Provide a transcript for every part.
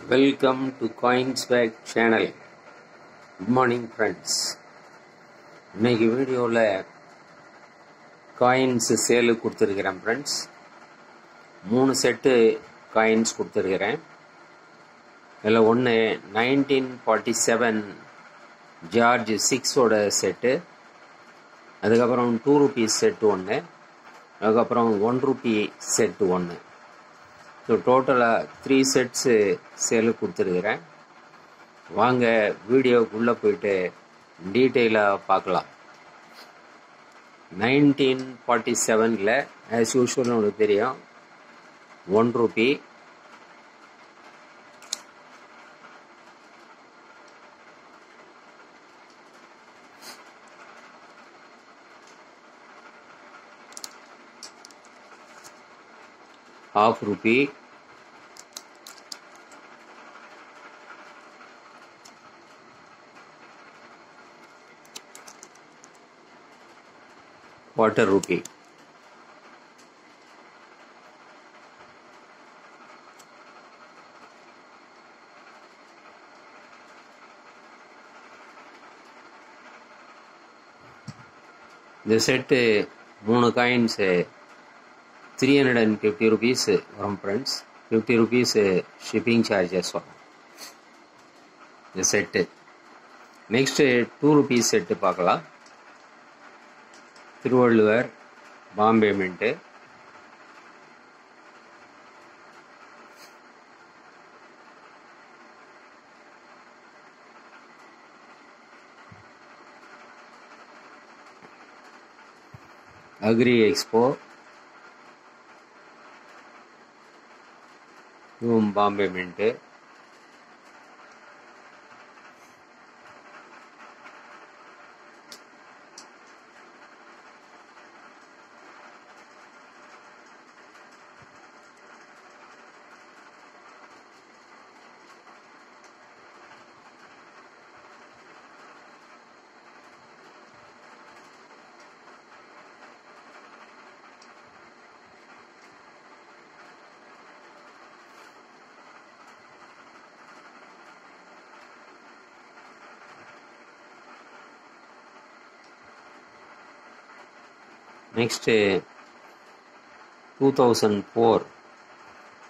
Welcome to Coinswag channel. Good morning friends. இன்னைக்கு வீடியோவில் coins சேலுக்கு கொடுத்துருக்கிறேன் ஃப்ரெண்ட்ஸ். 3 செட்டு காயின்ஸ் கொடுத்துருக்கிறேன். இதில் ஒன்று 1947 ஜார்ஜ் 6ஓட செட்டு, அதுக்கப்புறம் 2 rupees செட்டு ஒன்று, அதுக்கப்புறம் 1 rupee செட்டு ஒன்று. ஸோ டோட்டலாக 3 செட்ஸு சேலுக்கு கொடுத்துருக்குறேன். வாங்க வீடியோக்குள்ளே போயிட்டு டீட்டெயிலாக பார்க்கலாம். 1947 ஆஸ் யூஷுவல் உங்களுக்கு தெரியும் 1 rupee, half rupee, quarter rupee. இந்த செட்டு 3 காயின்ஸு 350 rupees வரும் ஃப்ரெண்ட்ஸ். 50 rupees ஷிப்பிங் சார்ஜஸ் வரும் இந்த செட்டு. நெக்ஸ்ட்டு 2 rupees செட்டு பார்க்கலாம். Thiruvalluvar Bombay mint, agri expo, Bombay mint, next 2004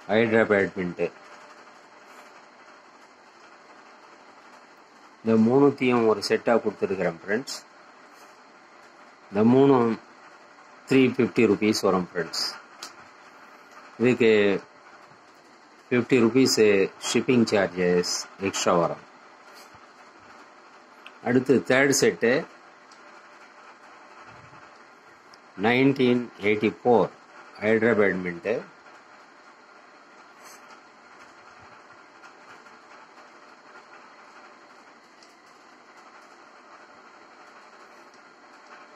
Hyderabad mint. இந்த 3த்தையும் ஒரு செட்டாக கொடுத்துருக்குறேன் ஃப்ரெண்ட்ஸ். இந்த 3ம் 350 rupees வரும் ஃப்ரெண்ட்ஸ். இதுக்கு 50 rupees ஷிப்பிங் சார்ஜஸ் எக்ஸ்ட்ரா வரும். அடுத்து 3rd set 1984 Hyderabad mint.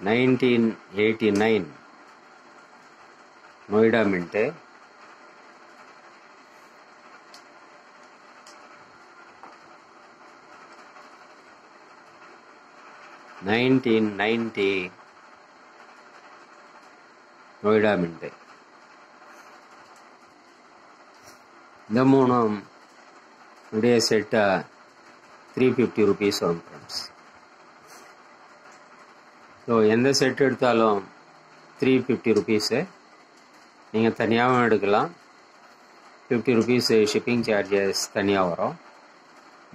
(1989) Noida mint. (1990) Noida mint. இந்த 3ம் உடைய செட்டாக 350 rupees வரும் ஃப்ரெண்ட்ஸ். ஸோ எந்த செட் எடுத்தாலும் 350 rupees. நீங்கள் தனியாகவும் எடுக்கலாம். 50 rupees ஷிப்பிங் சார்ஜஸ் தனியாக வரும்.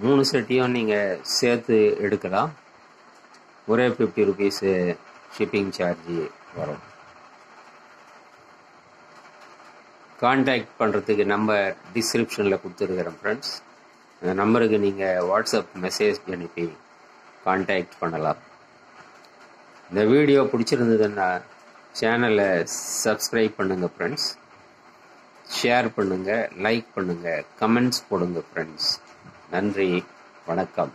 3 செட்டையும் நீங்கள் சேர்த்து எடுக்கலாம். ஒரே 50 rupees ஷிப்பிங் சார்ஜ் வரும். கான்டாக்ட் பண்ணுறதுக்கு நம்பர் டிஸ்கிரிப்ஷனில் கொடுத்துருக்குறேன் ஃப்ரெண்ட்ஸ். அந்த நம்பருக்கு நீங்கள் வாட்ஸ்அப் மெசேஜ் அனுப்பி கான்டாக்ட் பண்ணலாம். இந்த வீடியோ பிடிச்சிருந்ததுன்னா சேனலை சப்ஸ்கிரைப் பண்ணுங்கள் ஃப்ரெண்ட்ஸ். ஷேர் பண்ணுங்கள், லைக் பண்ணுங்கள், கமெண்ட்ஸ் போடுங்க ஃப்ரெண்ட்ஸ். நன்றி, வணக்கம்.